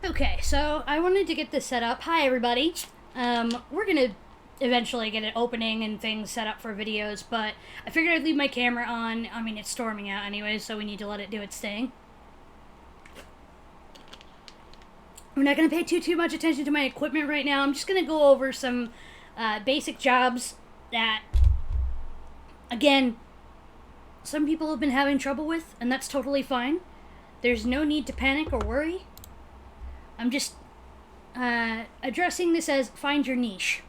Okay, so I wanted to get this set up. Hi, everybody. We're gonna eventually get it opening and things set up for videos, but I figured I'd leave my camera on. I mean, it's storming out anyway, so we need to let it do its thing. We're not gonna pay too much attention to my equipment right now. I'm just gonna go over some basic jobs that, again, some people have been having trouble with, and that's totally fine. There's no need to panic or worry. I'm just addressing this as find your niche.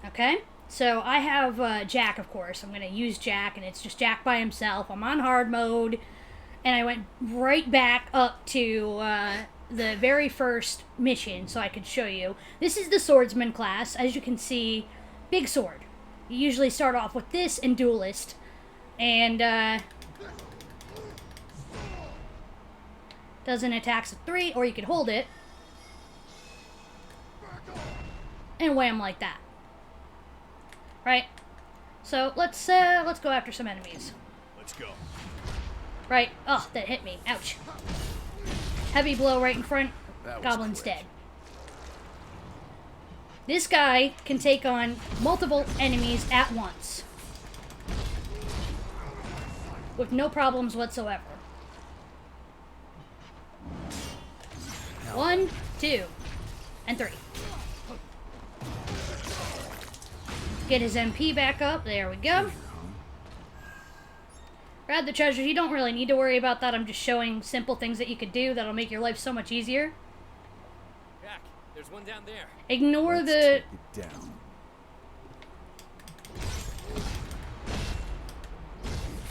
Okay? So I have Jack, of course. I'm going to use Jack, and it's just Jack by himself. I'm on hard mode, and I went right back up to the very first mission so I could show you. This is the swordsman class. As you can see, big sword. You usually start off with this and duelist, and does an attacks of 3, or you could hold it and wham like that. Right? So let's go after some enemies. Let's go. Right. Oh, that hit me. Ouch. Heavy blow right in front. Goblin's dead. This guy can take on multiple enemies at once with no problems whatsoever. 1, 2, and 3. Get his MP back up. There we go. Grab the treasures. You don't really need to worry about that. I'm just showing simple things that you could do that'll make your life so much easier. Jack, there's one down there. Ignore Let's the... take it down.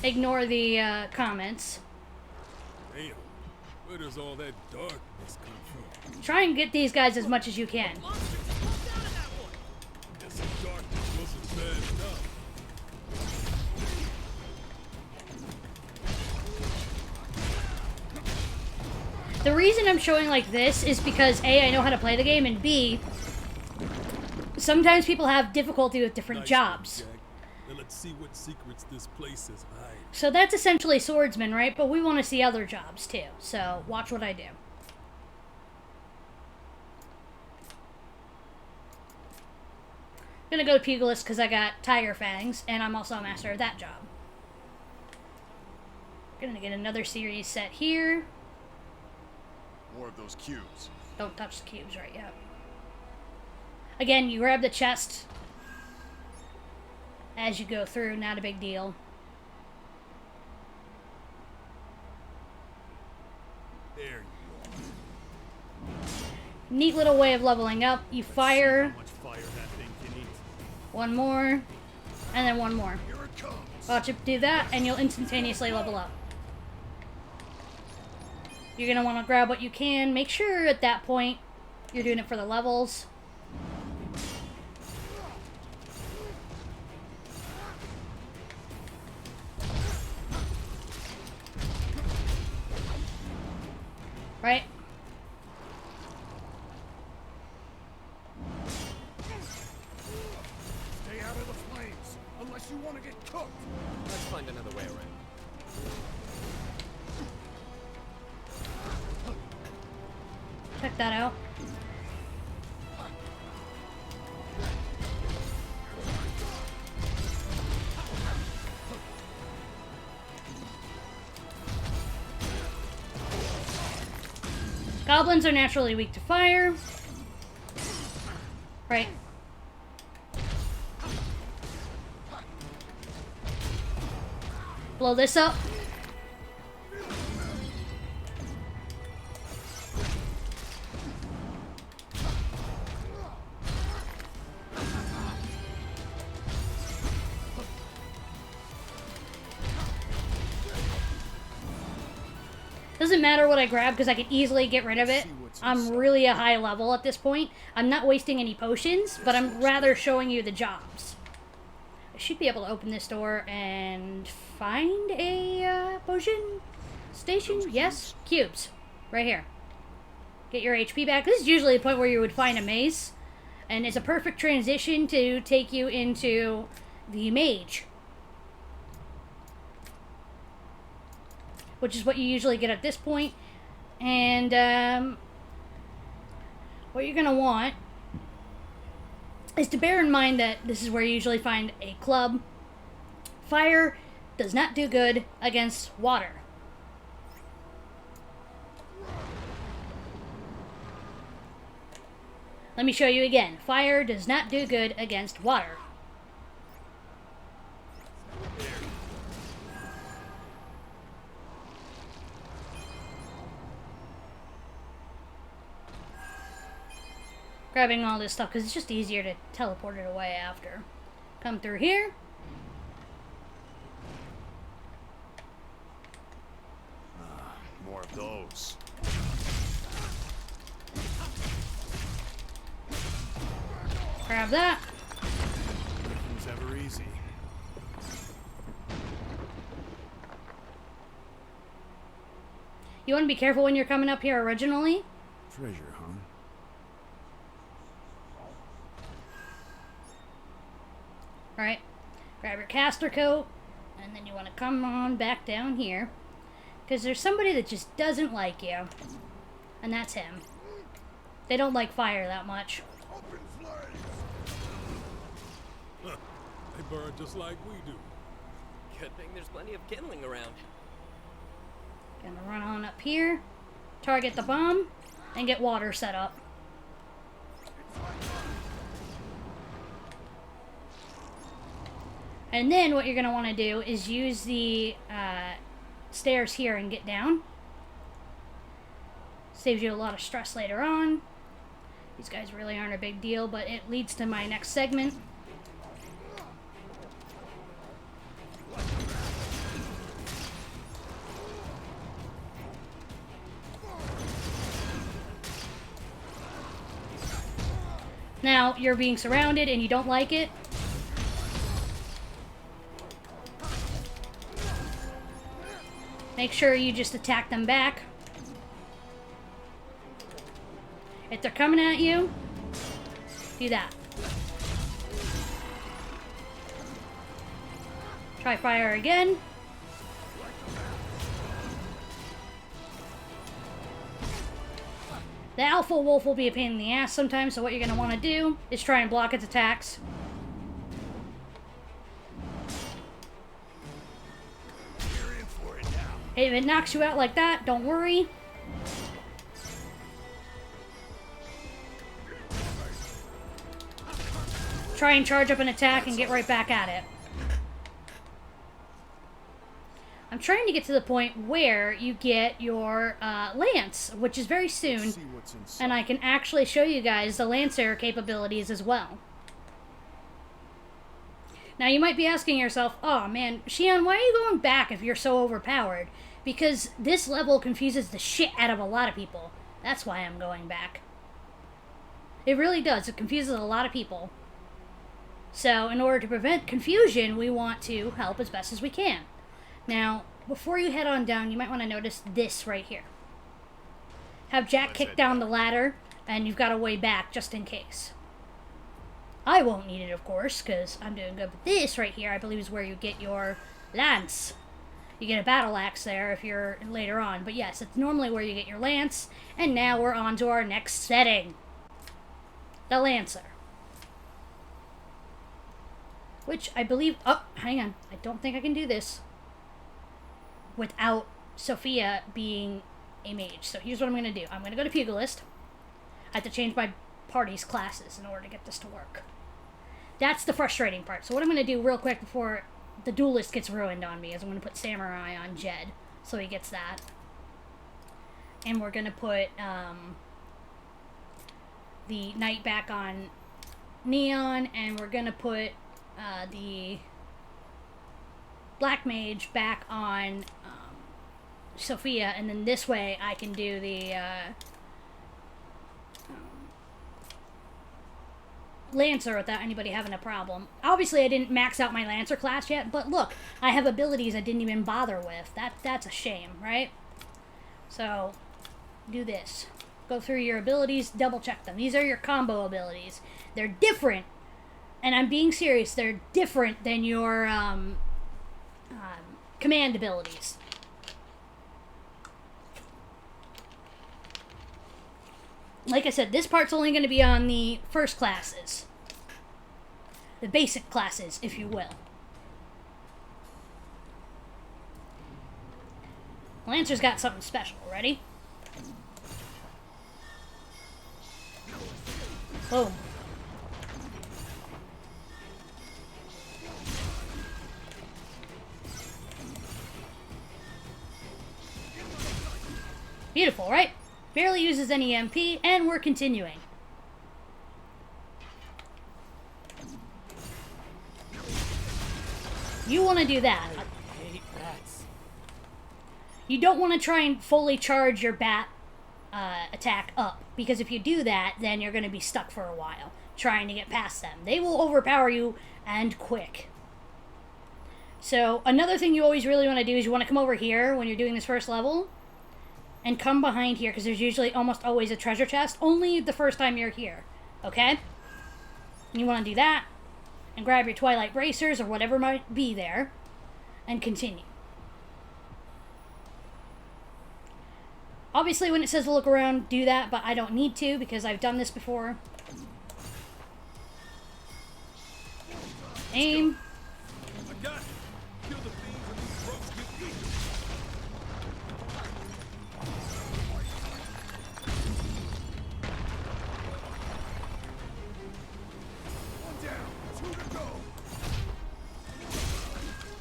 Ignore the comments. Damn, where does all that darkness come from? Try and get these guys as much as you can. Guess the darkness wasn't bad enough. The reason I'm showing like this is because A, I know how to play the game, and B, sometimes people have difficulty with different Nice jobs. one, Jack. Now let's see what secrets this place is hiding. So that's essentially swordsman, right? But we want to see other jobs too. So watch what I do. I'm gonna go to pugilist because I got tiger fangs, and I'm also a master of that job. Gonna get another series set here. More of those cubes. Don't touch the cubes right yet. Again, you grab the chest as you go through, not a big deal. There you are. Neat little way of leveling up. You fire How much fire that thing can eat. one more, and then one more. Here it comes. Watch it do that, and you'll instantaneously level up. You're going to want to grab what you can. Make sure at that point you're doing it for the levels. Right? Stay out of the flames, unless you want to get cooked. Let's find another way around. Check that out. Goblins are naturally weak to fire. Right. Blow this up. Doesn't matter what I grab because I can easily get rid of it. I'm really a high level at this point. I'm not wasting any potions, but I'm rather showing you the jobs. I should be able to open this door and find a potion station. Yes, cubes. Right here. Get your HP back. This is usually the point where you would find a mace. And it's a perfect transition to take you into the mage. Which is what you usually get at this point. And what you're going to want is to bear in mind that this is where you usually find a club. Fire does not do good against water. Let me show you again. Fire does not do good against water. Grabbing all this stuff because it's just easier to teleport it away after. Come through here. More of those. Grab that. Nothing's ever easy. You want to be careful when you're coming up here originally. Treasure, huh? Alright. Grab your caster coat. And then you want to come on back down here. Because there's somebody that just doesn't like you. And that's him. They don't like fire that much. They burn just like we do. Good thing there's plenty of kindling around. Gonna run on up here. Target the bomb. And get water set up. And then what you're going to want to do is use the stairs here and get down. Saves you a lot of stress later on. These guys really aren't a big deal, but it leads to my next segment. Now, you're being surrounded and you don't like it. Make sure you just attack them back. If they're coming at you, do that. Try fire again. The alpha wolf will be a pain in the ass sometimes, so what you're going to want to do is try and block its attacks. If it knocks you out like that, don't worry. Try and charge up an attack and get right back at it. I'm trying to get to the point where you get your lance, which is very soon, and I can actually show you guys the lancer capabilities as well. Now you might be asking yourself, oh man, Xian, why are you going back if you're so overpowered? Because this level confuses the shit out of a lot of people. That's why I'm going back. It really does. It confuses a lot of people. So in order to prevent confusion, we want to help as best as we can. Now, before you head on down, you might want to notice this right here. Have Jack kick down the ladder, and you've got a way back just in case. I won't need it, of course, because I'm doing good. But this right here, I believe, is where you get your lance. You get a battle axe there if you're later on. But yes, it's normally where you get your lance. And now we're on to our next setting. The Lancer. Which I believe... Oh, hang on. I don't think I can do this without Sophia being a mage. So here's what I'm going to do. I'm going to go to Pugilist. I have to change my party's classes in order to get this to work. That's the frustrating part. So what I'm going to do real quick before the duelist gets ruined on me is I'm going to put Samurai on Jed. So he gets that. And we're going to put the Knight back on Neon. And we're going to put the Black Mage back on Sophia. And then this way I can do the Lancer without anybody having a problem. Obviously, I didn't max out my Lancer class yet, but look, I have abilities I didn't even bother with. That's a shame, right? So, do this. Go through your abilities, double check them. These are your combo abilities. They're different, and I'm being serious, they're different than your command abilities. like I said, this part's only going to be on the first classes. The basic classes, if you will. Lancer's got something special. Ready? Boom. Beautiful, right? Barely uses any MP, and we're continuing. You want to do that. I hate bats. You don't want to try and fully charge your bat attack up, because if you do that, then you're going to be stuck for a while trying to get past them. They will overpower you, and quick. So another thing you always really want to do is you want to come over here when you're doing this first level, and come behind here, because there's usually almost always a treasure chest, only the first time you're here, okay? And you want to do that, and grab your Twilight Bracers, or whatever might be there, and continue. Obviously, when it says to look around, do that, but I don't need to, because I've done this before. Aim. I got it. Kill the thieves and these crooks get weak. One down, 2 to go.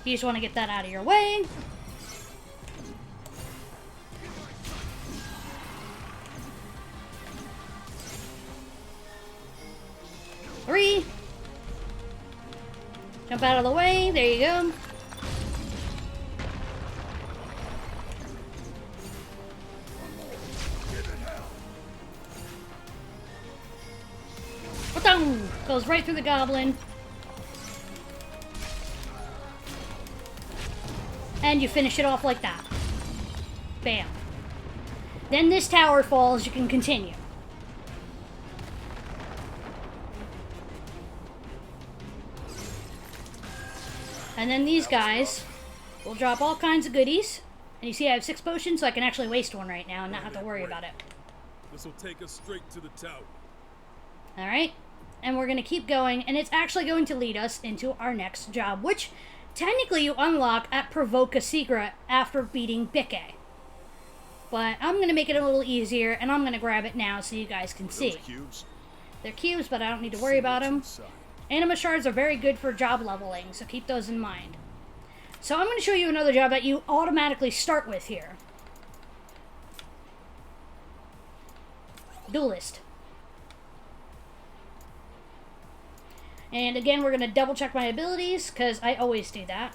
You just want to get that out of your way. Three. Jump out of the way. There you go. Ba-dum! Goes right through the goblin. And you finish it off like that. Bam. Then this tower falls, you can continue. And then these guys will drop all kinds of goodies. And you see I have 6 potions, so I can actually waste one right now and not have to worry about it. This will take us straight to the tower. Alright? And we're going to keep going, and it's actually going to lead us into our next job, which technically you unlock at Provoke a Secret after beating Bikke. But I'm going to make it a little easier, and I'm going to grab it now so you guys can see. Those cubes? They're cubes, but I don't need to worry about them. Anima shards are very good for job leveling, so keep those in mind. So I'm going to show you another job that you automatically start with here. Duelist. And again, we're going to double check my abilities, because I always do that.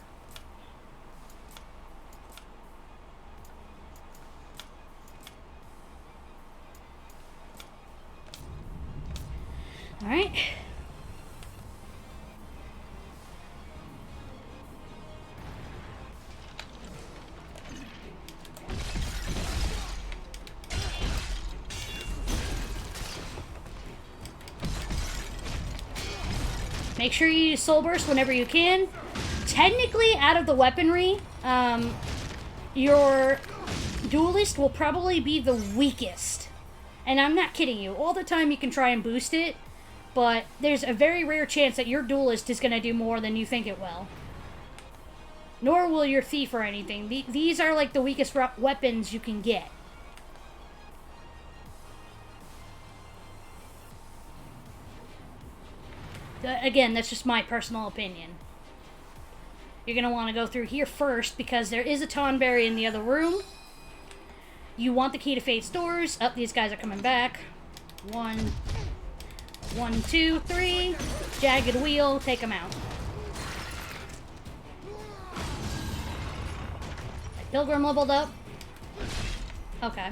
Alright. Make sure you use Soul Burst whenever you can. Technically, out of the weaponry, your Duelist will probably be the weakest. And I'm not kidding you. All the time you can try and boost it, but there's a very rare chance that your Duelist is going to do more than you think it will. Nor will your Thief or anything. These are like the weakest weapons you can get. Again, that's just my personal opinion. You're going to want to go through here first because there is a Tonberry in the other room. You want the key to Fate's doors. Oh, these guys are coming back. 1, 2, 3. Jagged Wheel. Take them out. Pilgrim leveled up. Okay.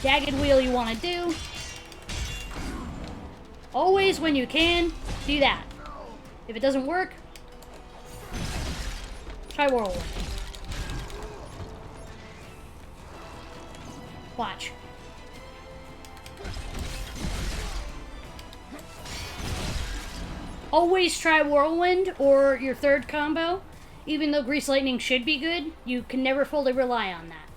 Jagged Wheel you want to do. Always, when you can, do that. If it doesn't work, try Whirlwind. Watch. Always try Whirlwind or your third combo. Even though Grease Lightning should be good, you can never fully rely on that.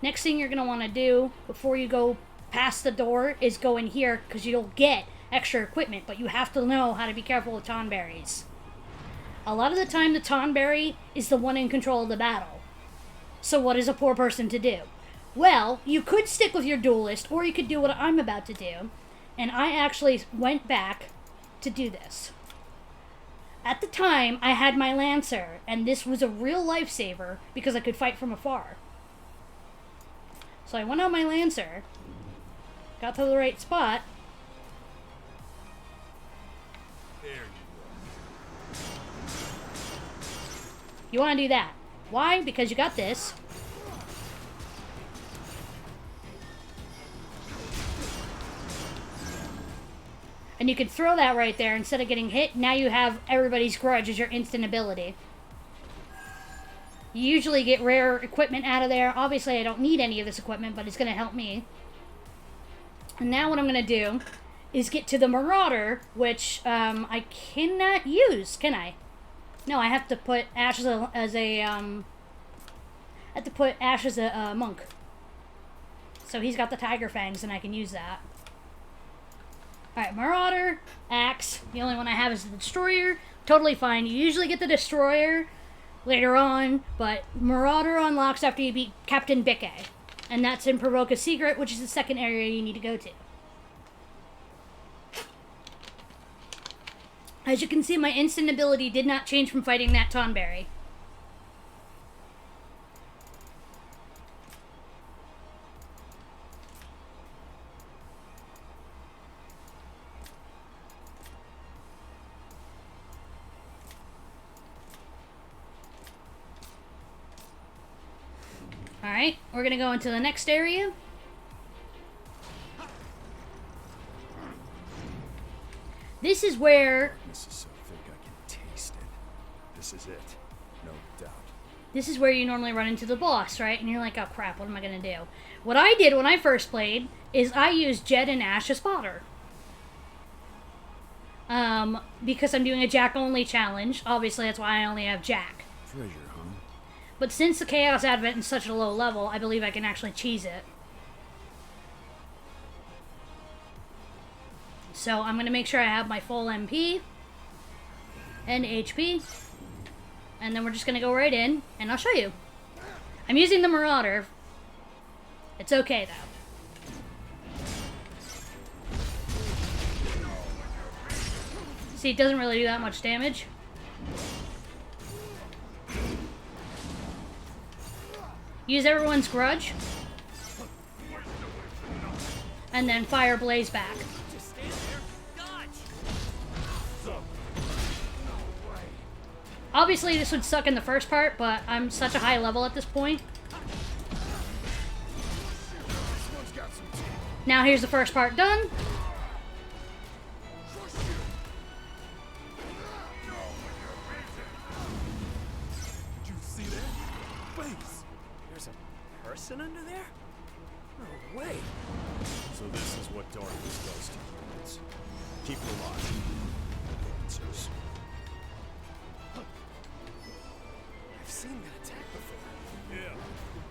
Next thing you're going to want to do before you go past the door is go in here because you'll get extra equipment, but you have to know how to be careful with Tonberries. A lot of the time, the Tonberry is the one in control of the battle. So what is a poor person to do? Well, you could stick with your duelist, or you could do what I'm about to do, and I actually went back to do this. At the time, I had my Lancer, and this was a real lifesaver because I could fight from afar. So I went on my Lancer, got to the right spot. There you You want to do that. Why? Because you got this. And you can throw that right there instead of getting hit. Now you have everybody's grudge as your instant ability. You usually get rare equipment out of there. Obviously, I don't need any of this equipment, but it's going to help me. And now what I'm going to do is get to the Marauder, which I cannot use, can I? No, I have to put Ash as a monk. So he's got the tiger fangs, and I can use that. Alright, Marauder, Axe. The only one I have is the Destroyer. Totally fine. You usually get the Destroyer later on, but Marauder unlocks after you beat Captain Bickey. And that's in Provoke a Secret, which is the second area you need to go to. As you can see, my instant ability did not change from fighting that Tonberry. Alright, we're gonna go into the next area. This is where... This is so thick I can taste it. This is it. No doubt. This is where you normally run into the boss, right? And you're like, oh crap, what am I gonna do? What I did when I first played is I used Jed and Ash as fodder. Because I'm doing a Jack only challenge. Obviously, that's why I only have Jack. Treasure, huh? But since the Chaos Advent is such a low level, I believe I can actually cheese it. So I'm going to make sure I have my full MP and HP. And then we're just going to go right in, and I'll show you. I'm using the Marauder. It's okay, though. See, it doesn't really do that much damage. Use everyone's grudge. And then fire Blaze back. Just stand there. Dodge. Obviously, this would suck in the first part, but I'm such a high level at this point. Now here's the first part done. Did you see that? Face! There's a person under there? No way. So this is what darkness does to humans. Keep it alive. Answers. I've seen that attack before. Yeah.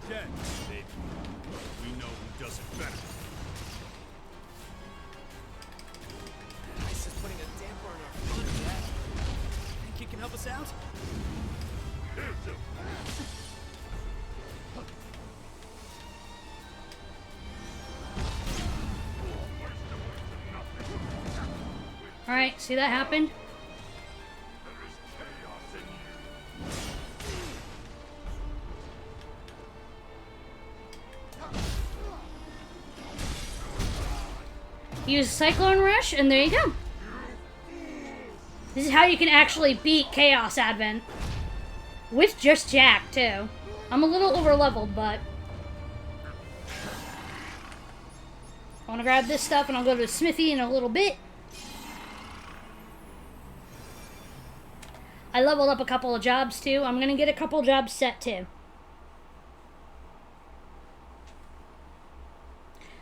Jack, baby. We know who does it better. Ice is putting a damper on our fun, Jack. Think you can help us out? Alright, see that happen? Use Cyclone Rush, and there you go. This is how you can actually beat Chaos Advent. With just Jack, too. I'm a little over-leveled, but... I want to grab this stuff, and I'll go to the smithy in a little bit. I leveled up a couple of jobs, too. I'm going to get a couple jobs set, too.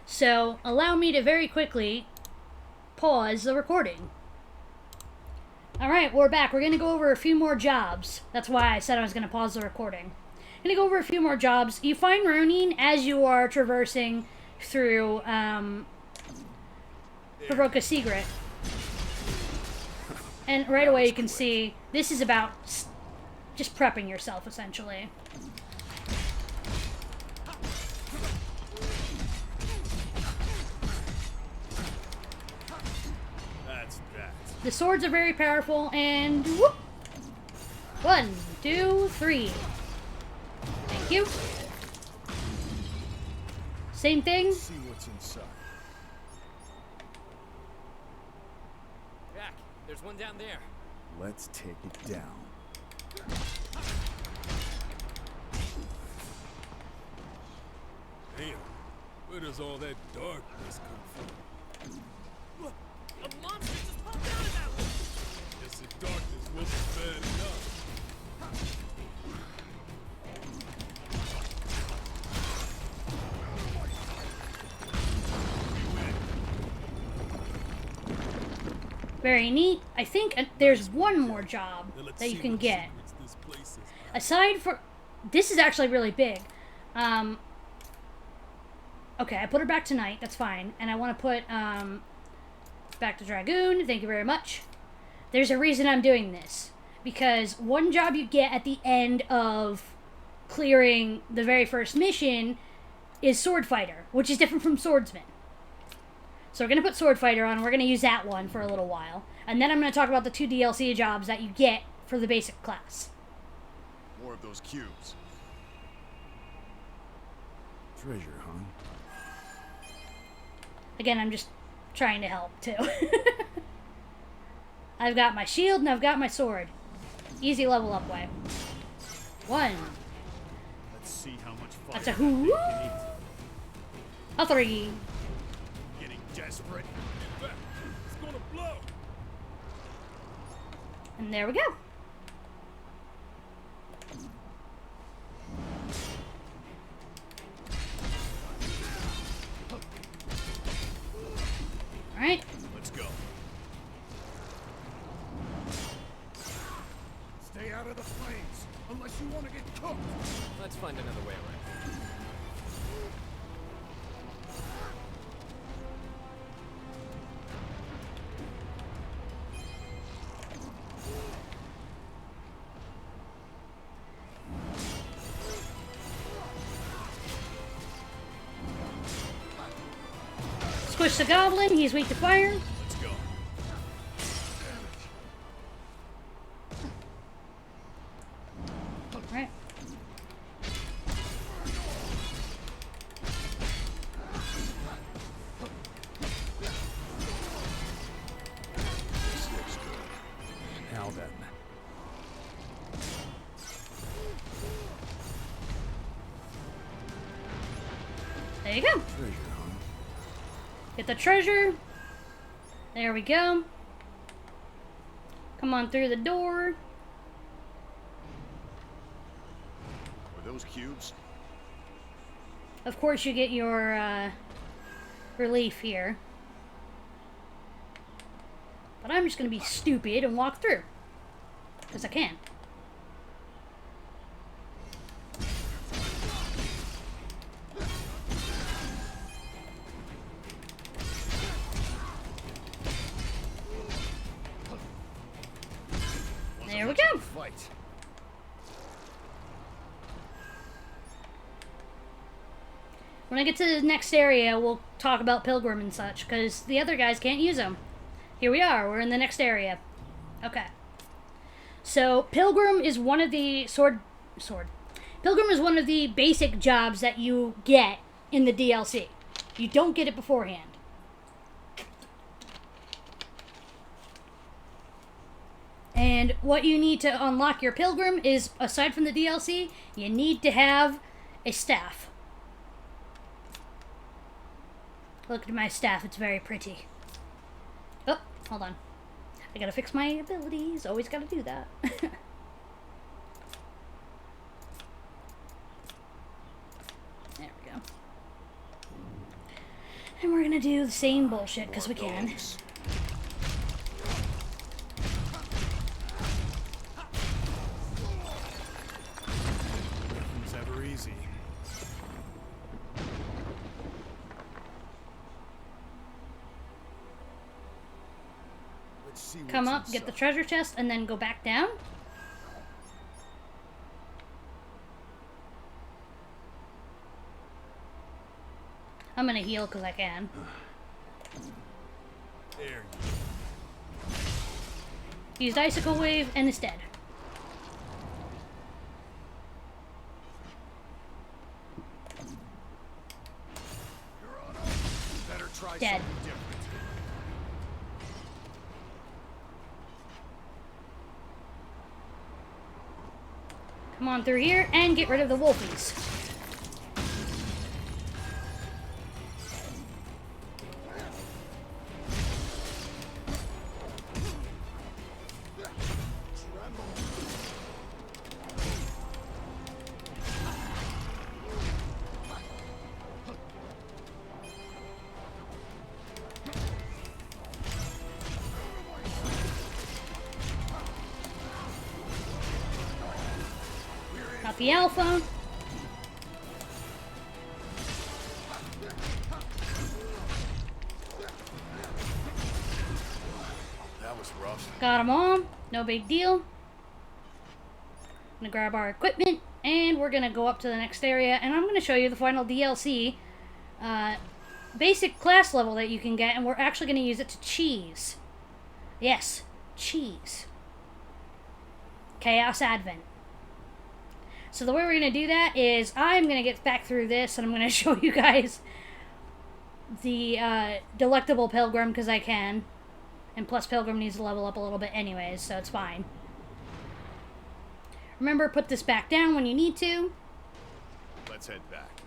So, allow me to very quickly pause the recording. Alright, we're back. We're going to go over a few more jobs. That's why I said I was going to pause the recording. I'm going to go over a few more jobs. You find Ronin as you are traversing through Provoke a Secret. And right away you can see this is about just prepping yourself, essentially. That's that. The swords are very powerful, and whoop! 1, 2, 3. Thank you. Same thing. Let's see what's inside. Jack, there's one down there. Let's take it down. Damn, where does all that darkness come from? Look, a monster just popped out of that one. Guess the darkness wasn't bad enough. Very neat. I think there's one more job Now let's that you see can what get. secrets this place is. Aside from... This is actually really big. Okay, I put her back tonight. That's fine. And I want to put back to Dragoon. Thank you very much. There's a reason I'm doing this. Because one job you get at the end of clearing the very first mission is Sword Fighter, which is different from Swordsman. So we're going to put Sword Fighter on. We're going to use that one for a little while. And then I'm going to talk about the 2 DLC jobs that you get for the basic class. More of those cubes. Treasure, huh? Again, I'm just trying to help, too. I've got my shield and I've got my sword. Easy level up way. 1. Let's see how much fire That's a that thing whoo. can eat. A 3. Getting desperate. Get back. It's gonna blow. And there we go. Alright. Let's go. Stay out of the flames, unless you want to get cooked. Let's find another way around. Squish the goblin. He's weak to fire. Let's go. Alright. This looks good. Now then. There you go. Treasure, huh? Get the treasure. There we go. Come on through the door. Were those cubes? Of course you get your relief here. But I'm just going to be stupid and walk through. Because I can. There we go. Fight. When I get to the next area, we'll talk about Pilgrim and such, because the other guys can't use them. Here we are. We're in the next area. Okay. So, Pilgrim is one of the Pilgrim is one of the basic jobs that you get in the DLC. You don't get it beforehand. And what you need to unlock your Pilgrim is, aside from the DLC, you need to have a staff. Look at my staff, it's very pretty. Oh, hold on. I gotta fix my abilities, always gotta do that. There we go. And we're gonna do the same bullshit, because we can. Those. Nothing's ever easy. see come what's up, get the inside. treasure chest, and then go back down. I'm gonna heal because I can. There you Used Icicle Wave and it's dead. better try Dead. something different. Come on through here and get rid of the wolfies. Got the alpha. That was rough. Got them all. No big deal. Gonna grab our equipment and we're gonna go up to the next area and I'm gonna show you the final DLC basic class level that you can get, and we're actually gonna use it to cheese. Yes, cheese. Chaos Advent. So the way we're going to do that is I'm going to get back through this and I'm going to show you guys the Delectable Pilgrim because I can. And plus Pilgrim needs to level up a little bit anyways, so it's fine. Remember, put this back down when you need to. Let's head back.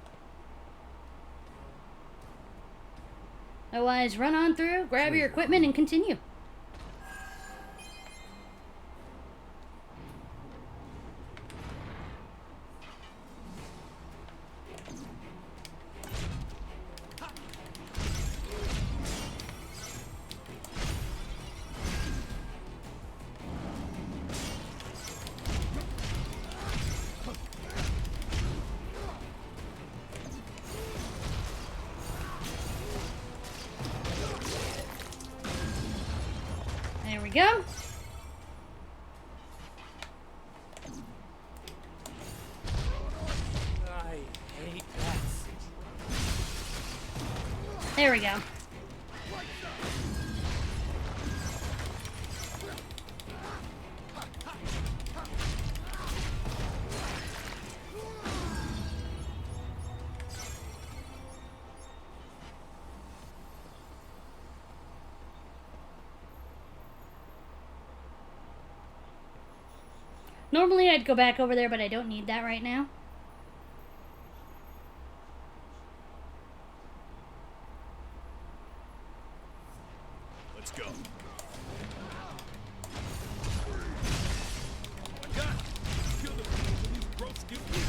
Otherwise, run on through, grab your equipment, and continue. There we go. I hate bats. There we go. Normally I'd go back over there, but I don't need that right now. Let's go. I got it. Kill the people when these growths get weak.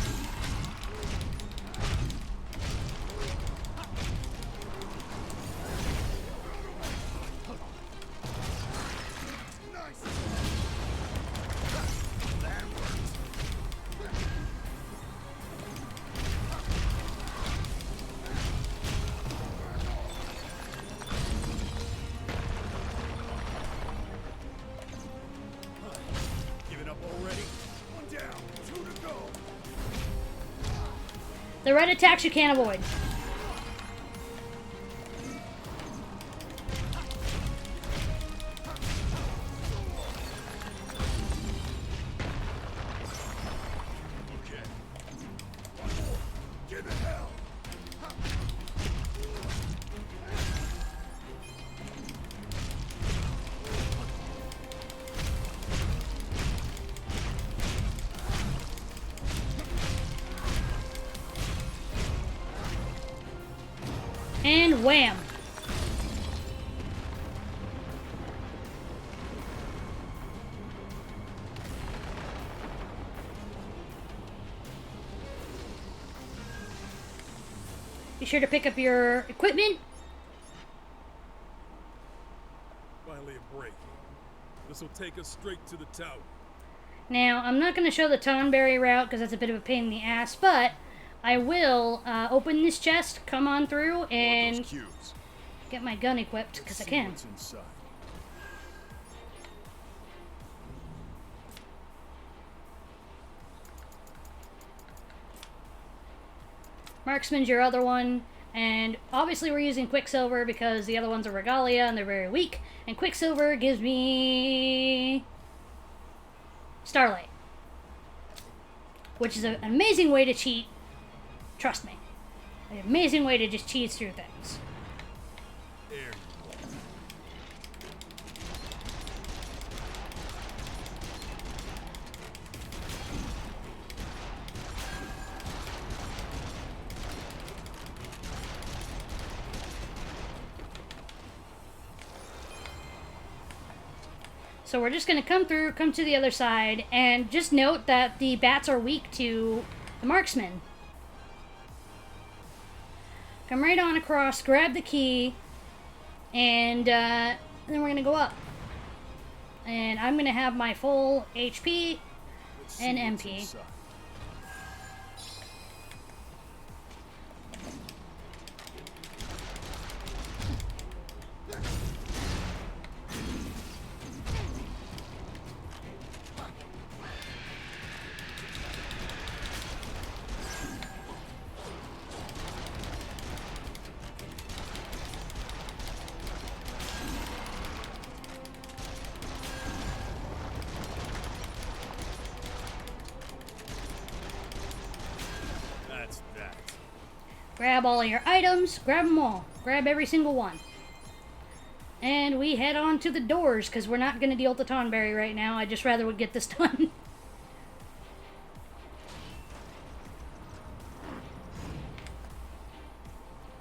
Giving up already? One down, two to go. The red attacks you can't avoid. Okay. One more. Give it hell. And wham! Be sure to pick up your equipment. Finally a break. This will take us straight to the tower. Now, I'm not going to show the Tonberry route because that's a bit of a pain in the ass, but I will open this chest, come on through, and Cubes. get my gun equipped because I can. What's inside? Marksman's your other one. And obviously we're using Quicksilver because the other ones are Regalia and they're very weak. And Quicksilver gives me Starlight, which is an amazing way to cheat. Trust me. An amazing way to just cheese through things. There you go. So we're just going to come through, come to the other side, and just note that the bats are weak to the marksman. Come right on across, grab the key, and then we're going to go up. And I'm going to have my full HP Let's see and what's MP. inside. That's that. Grab all of your items, grab them all. Grab every single one. And we head on to the doors, because we're not going to deal with the Tonberry right now. I'd just rather would get this done.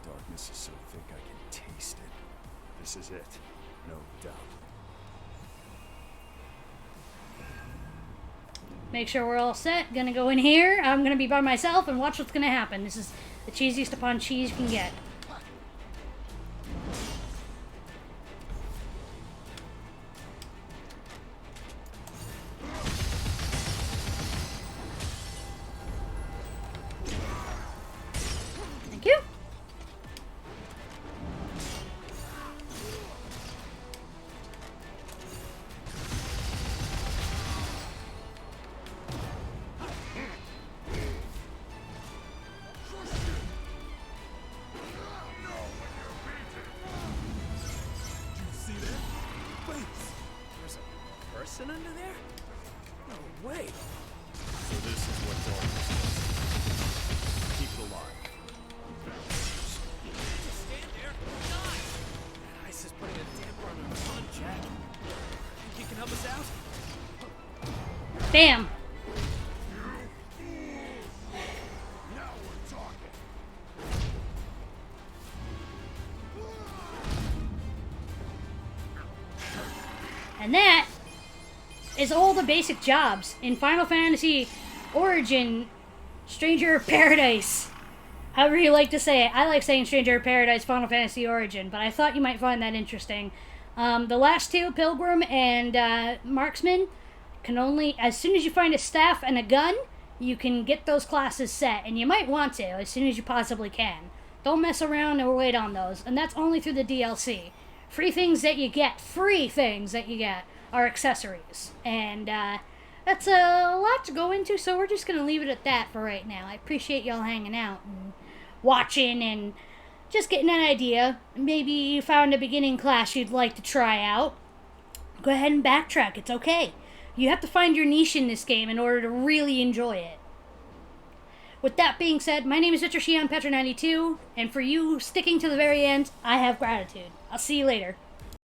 Darkness is so thick I can taste it. This is it, no doubt. Make sure we're all set. Gonna go in here. I'm gonna be by myself and watch what's gonna happen. This is the cheesiest upon cheese you can get. Thank you. See that? Wait, there's a person under there? No way. So this is what darkness does. Keep it alive. Just stand there and die. That ice is putting a damper on our fun, Jack. Think you can help us out? Bam. Now we're talking. And that is all the basic jobs in Final Fantasy Origin Stranger of Paradise. However you like to say it. I like saying Stranger of Paradise Final Fantasy Origin, but I thought you might find that interesting. The last two, Pilgrim and Marksman, can only, as soon as you find a staff and a gun, you can get those classes set, and you might want to as soon as you possibly can. Don't mess around or wait on those, and that's only through the DLC. Free things that you get are accessories, and that's a lot to go into, so we're just going to leave it at that for right now. I appreciate y'all hanging out and watching and just getting an idea. Maybe you found a beginning class you'd like to try out. Go ahead and backtrack, it's okay. You have to find your niche in this game in order to really enjoy it. With that being said, my name is Petra92, and for you sticking to the very end, I have gratitude. I'll see you later.